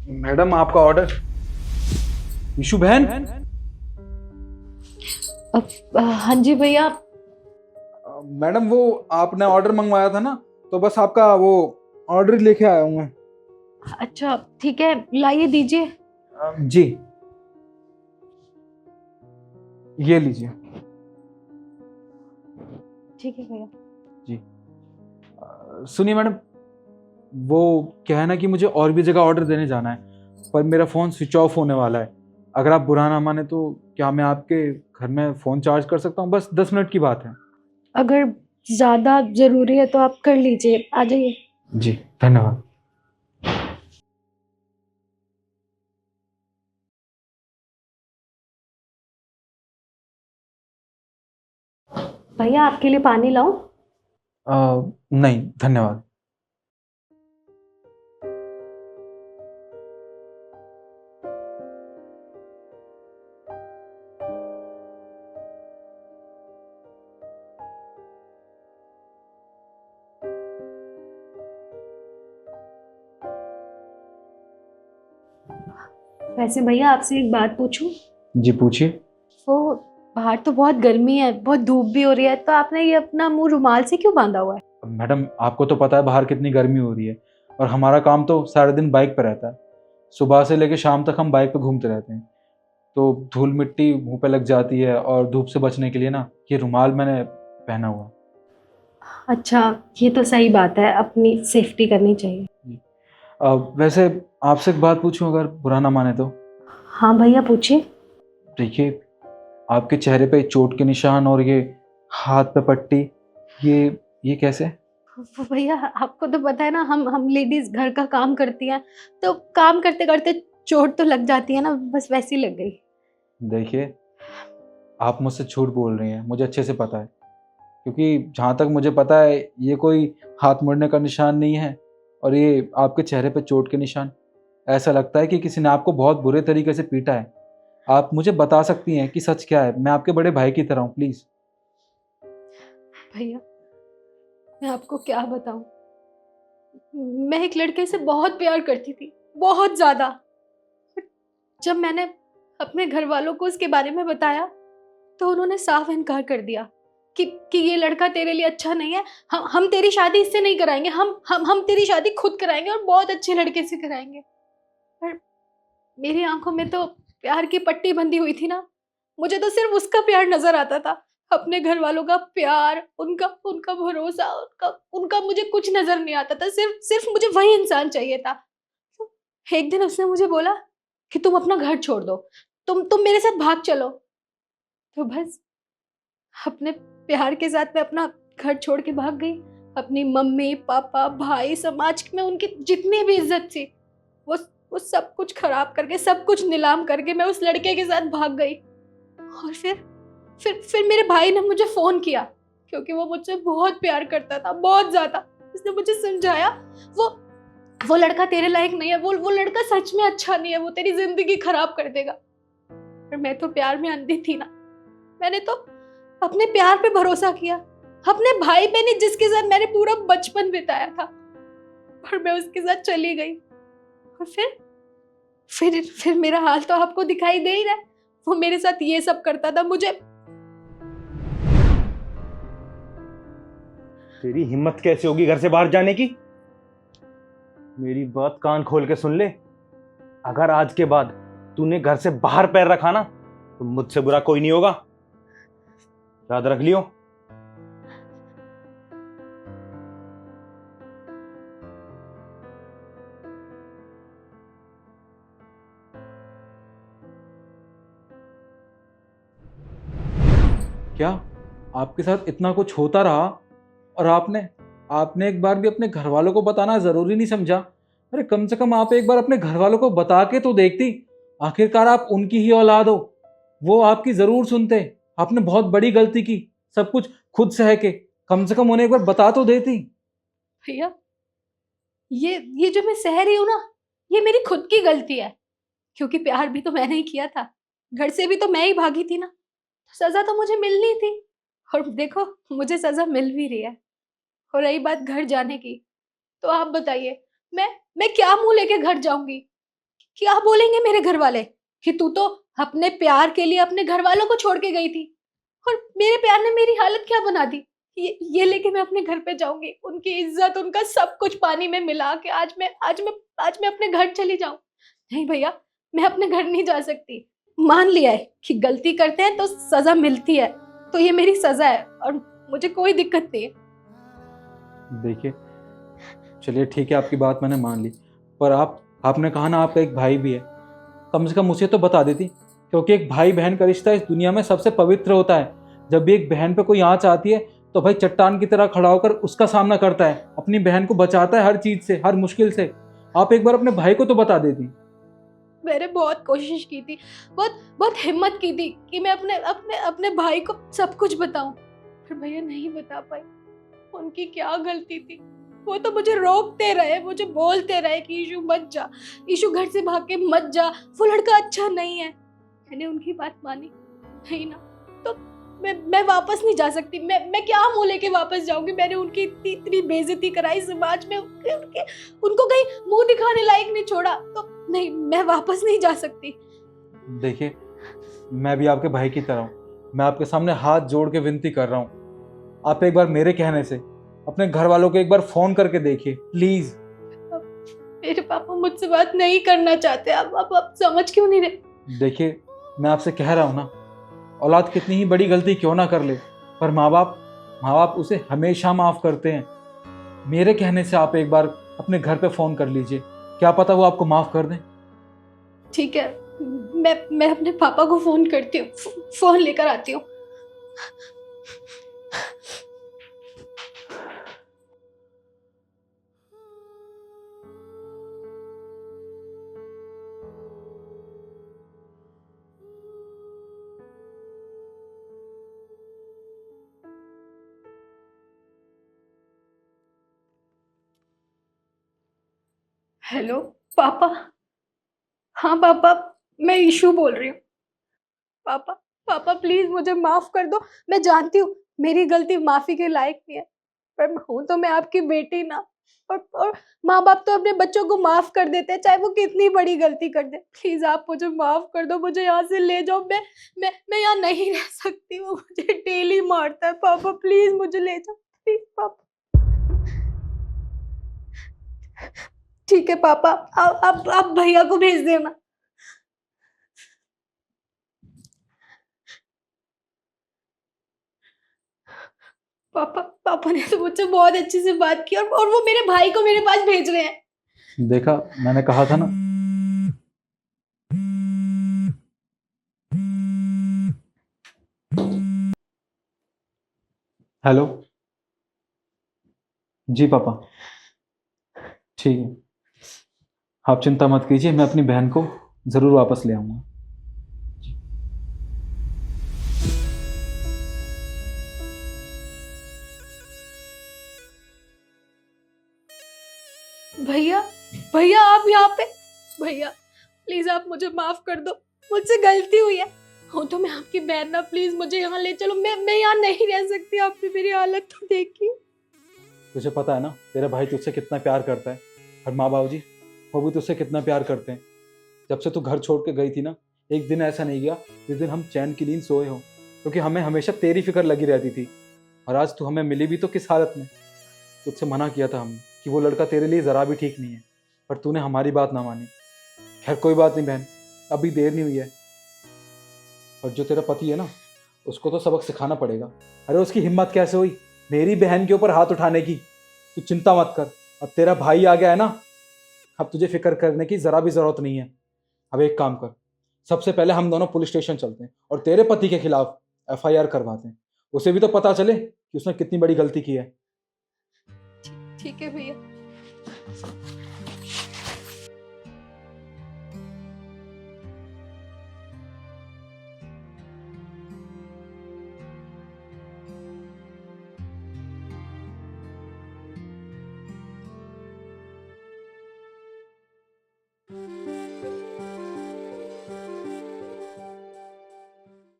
Madam आपका order. Issue बहन। हाँ जी भैया। मैडम वो आपने ऑर्डर मंगवाया था ना, तो बस आपका वो ऑर्डर लेके आया हूँ मैं। अच्छा ठीक है, लाइए दीजिए। जी, ये लीजिए। ठीक है भैया। जी। सुनिए मैडम, वो क्या है ना कि मुझे और भी जगह ऑर्डर देने जाना है, पर मेरा फ़ोन स्विच ऑफ होने वाला है। अगर आप बुरा ना माने तो क्या मैं आपके घर में फ़ोन चार्ज कर सकता हूँ? बस 10 मिनट की बात है। अगर ज्यादा जरूरी है तो आप कर लीजिए, आ जाइए। जी, धन्यवाद। भैया आपके लिए पानी लाऊं? नहीं धन्यवाद। वैसे भैया आपसे एक बात पूछूं? जी पूछिए। वो बाहर तो बहुत गर्मी है, बहुत धूप भी हो रही है, तो आपने ये अपना मुंह रुमाल से क्यों बांधा हुआ है? मैडम आपको तो पता है बाहर कितनी गर्मी हो रही है, और हमारा काम तो सारे दिन बाइक पर रहता है। सुबह से लेकर शाम तक हम बाइक पे घूमते रहते हैं, तो धूल मिट्टी मुंह पे लग जाती है, और धूप से बचने के लिए ना ये रुमाल मैंने पहना हुआ। अच्छा, ये तो सही बात है, अपनी सेफ्टी करनी चाहिए। जी। वैसे आपसे एक बात पूछूं, अगर बुरा ना माने तो? हाँ भैया पूछिए। देखिए, आपके चेहरे पे चोट के निशान और ये हाथ पे पट्टी, ये ये कैसे? वो भैया आपको तो पता है ना, हम लेडीज घर का काम करती हैं, तो काम करते करते चोट तो लग जाती है ना, बस वैसी लग गई। देखिए, आप मुझसे झूठ बोल रही हैं, मुझे अच्छे से पता है। क्योंकि जहाँ तक मुझे पता है ये कोई हाथ मुड़ने का निशान नहीं है, और ये आपके चेहरे पे चोट के निशान, ऐसा लगता है कि किसी ने आपको बहुत बुरे तरीके से पीटा है। आप मुझे बता सकती हैं कि सच क्या है? मैं आपके बड़े भाई की तरह हूँ, प्लीज़। भैया मैं आपको क्या बताऊं, मैं एक लड़के से बहुत प्यार करती थी, बहुत ज्यादा। जब मैंने अपने घर वालों को उसके बारे में बताया तो उन्होंने साफ इनकार कर दिया कि ये लड़का तेरे लिए अच्छा नहीं है। हम तेरी शादी इससे नहीं कराएंगे, हम तेरी शादी खुद कराएंगे और बहुत अच्छे लड़के से कराएंगे। पर मेरी आंखों में तो प्यार की पट्टी बंधी हुई थी ना, मुझे तो सिर्फ उसका प्यार नजर आता था। अपने घर वालों का प्यार, उनका उनका भरोसा, उनका उनका मुझे कुछ नजर नहीं आता था। सिर्फ सिर्फ मुझे वही इंसान चाहिए था। तो एक दिन उसने मुझे बोला कि तुम अपना घर छोड़ दो, तुम मेरे साथ भाग चलो। तो बस अपने प्यार के साथ मैं अपना घर छोड़ के भाग गई। अपनी मम्मी पापा भाई समाज में उनकी जितनी भी इज्जत थी, वो वो सब कुछ खराब करके, सब कुछ नीलाम करके मैं उस लड़के के साथ भाग गई। और फिर मेरे भाई ने मुझे फोन किया, क्योंकि वो मुझसे बहुत प्यार करता था, बहुत ज्यादा। उसने मुझे समझाया, वो वो लड़का तेरे लायक नहीं है, वो लड़का सच में अच्छा नहीं है, वो तेरी जिंदगी खराब कर देगा। पर मैं तो प्यार में अंधी थी ना, मैंने तो अपने प्यार पे भरोसा किया, अपने भाई पे नहीं जिसके साथ मैंने पूरा बचपन बिताया था। पर मैं उसके साथ चली गई, और फिर मेरा हाल तो आपको दिखाई दे ही रहा है। वो मेरे साथ ये सब करता था, मुझे। तेरी हिम्मत कैसे होगी घर से बाहर जाने की? मेरी बात कान खोल के सुन ले। अगर आज के बाद तूने घर से बाहर पैर रखा ना, तो मुझसे बुरा कोई नहीं होगा, याद रख लियो। क्या आपके साथ इतना कुछ होता रहा, और आपने आपने एक बार भी अपने घर वालों को बताना ज़रूरी नहीं समझा? अरे कम से कम आप एक बार अपने घर वालों को बता के तो देखती। आखिरकार आप उनकी ही औलाद हो, वो आपकी ज़रूर सुनते। आपने बहुत बड़ी गलती की, सब कुछ खुद सह के। कम से कम उन्हें एक बार बता तो देती। भैया ये जो मैं सह रही हूँ ना, ये मेरी खुद की गलती है, क्योंकि प्यार भी तो मैंने ही किया था, घर से भी तो मैं ही भागी थी ना, तो सजा तो मुझे मिलनी थी। और देखो, मुझे सजा मिल भी रही है। और रही बात घर जाने की, तो आप बताइए, मैं मैं क्या मुंह लेके घर जाऊंगी? क्या बोलेंगे मेरे घर वाले कि तू तो अपने प्यार के लिए अपने घर वालों को छोड़ के गई थी, और मेरे प्यार ने मेरी हालत क्या बना दी। ये लेके मैं अपने घर पे जाऊंगी, उनकी इज्जत उनका सब कुछ पानी में मिला के आज मैं अपने घर चली जाऊं। नहीं भैया, मैं अपने घर नहीं जा सकती। मान लिया है कि गलती करते हैं तो सजा मिलती है, तो ये मेरी सजा है और मुझे कोई दिक्कत नहीं है। देखिए, चलिए ठीक है, आपकी बात मैंने मान ली, पर आपने कहा ना आपका एक भाई भी है, कम से कम उसे तो बता देती, क्योंकि एक भाई बहन का रिश्ता इस दुनिया में सबसे पवित्र होता है। जब भी एक बहन पे कोई आँच आती है तो भाई चट्टान की तरह खड़ा होकर उसका सामना करता है, अपनी बहन को बचाता है हर चीज से, हर मुश्किल से। आप एक बार अपने भाई को तो बता देती। मैंने बहुत कोशिश की थी, बहुत बहुत हिम्मत की थी कि मैं अपने अपने अपने भाई को सब कुछ बताऊं, पर भैया नहीं बता पाई। उनकी क्या गलती थी? वो तो मुझे रोकते रहे, मुझे बोलते रहे कि ईशु मत जा, ईशु घर से भाग के मत जा, वो लड़का अच्छा नहीं है। मैंने उनकी बात मानी नहीं ना, तो मैं वापस नहीं जा सकती। मैं क्या मुंह लेके वापस जाऊंगी? मैंने उनकी इतनी बेइज्जती कराई समाज में, उनको कहीं मुंह दिखाने लायक नहीं छोड़ा, तो नहीं, मैं वापस नहीं जा सकती। देखिए, मैं भी आपके भाई की तरह हूँ, मैं आपके सामने हाथ जोड़ के विनती कर रहा हूँ, आप एक बार मेरे कहने से अपने घर वालों को एक बार फोन करके देखिए प्लीज। मेरे पापा मुझसे बात नहीं करना चाहते। अब समझ क्यों नहीं रहे? देखिए, मैं आपसे कह रहा हूँ ना, औलाद कितनी ही बड़ी गलती क्यों ना कर ले, पर माँ बाप उसे हमेशा माफ करते हैं। मेरे कहने से आप एक बार अपने घर पे फोन कर लीजिए, क्या पता वो आपको माफ कर दें। ठीक है, मैं अपने पापा को फोन करती हूँ, फोन लेकर आती हूँ। हेलो पापा। हाँ पापा, मैं ईशू बोल रही हूँ। पापा, पापा प्लीज मुझे माफ कर दो। मैं जानती हूँ मेरी गलती माफी के लायक नहीं है, पर हूं तो मैं आपकी बेटी ना। और माँ बाप तो अपने बच्चों को माफ कर देते हैं, चाहे वो कितनी बड़ी गलती कर दे। प्लीज आप मुझे माफ कर दो, मुझे यहाँ से ले जाओ। मैं यहाँ नहीं रह सकती, वो मुझे डेली मारता है। पापा प्लीज मुझे ले जाओ, प्लीज पापा। ठीक है पापा, आप भैया को भेज देना। पापा, पापा ने तो मुझसे बहुत अच्छे से बात की, और वो मेरे भाई को मेरे पास भेज रहे हैं। देखा, मैंने कहा था ना। हेलो, जी पापा, ठीक है, आप चिंता मत कीजिए, मैं अपनी बहन को जरूर वापस ले आऊंगा। भैया, भैया आप यहाँ पे? भैया प्लीज आप मुझे माफ कर दो, मुझसे गलती हुई है। हो तो मैं आपकी बहन ना, प्लीज मुझे यहाँ ले चलो। मैं यहाँ नहीं रह सकती। आपने मेरी हालत तो देखी। तुझे पता है ना तेरा भाई तुझसे कितना प्यार करता है, और माँ बाबू जी वो भी तुझसे कितना प्यार करते हैं। जब से तू घर छोड़ के गई थी ना, एक दिन ऐसा नहीं गया जिस दिन हम चैन की नींद सोए हो, क्योंकि हमें हमेशा तेरी फिक्र लगी रहती थी। और आज तू हमें मिली भी तो किस हालत में। तुझसे मना किया था हमने कि वो लड़का तेरे लिए ज़रा भी ठीक नहीं है, पर तूने हमारी बात ना मानी। खैर कोई बात नहीं बहन, अभी देर नहीं हुई है, और जो तेरा पति है ना, उसको तो सबक सिखाना पड़ेगा। अरे उसकी हिम्मत कैसे हुई मेरी बहन के ऊपर हाथ उठाने की। तू चिंता मत कर, अब तेरा भाई आ गया है ना, अब तुझे फिक्र करने की ज़रा भी ज़रूरत नहीं है। अब एक काम कर, सबसे पहले हम दोनों पुलिस स्टेशन चलते हैं और तेरे पति के खिलाफ FIR करवाते हैं। उसे भी तो पता चले कि उसने कितनी बड़ी गलती की है। ठीक है भैया।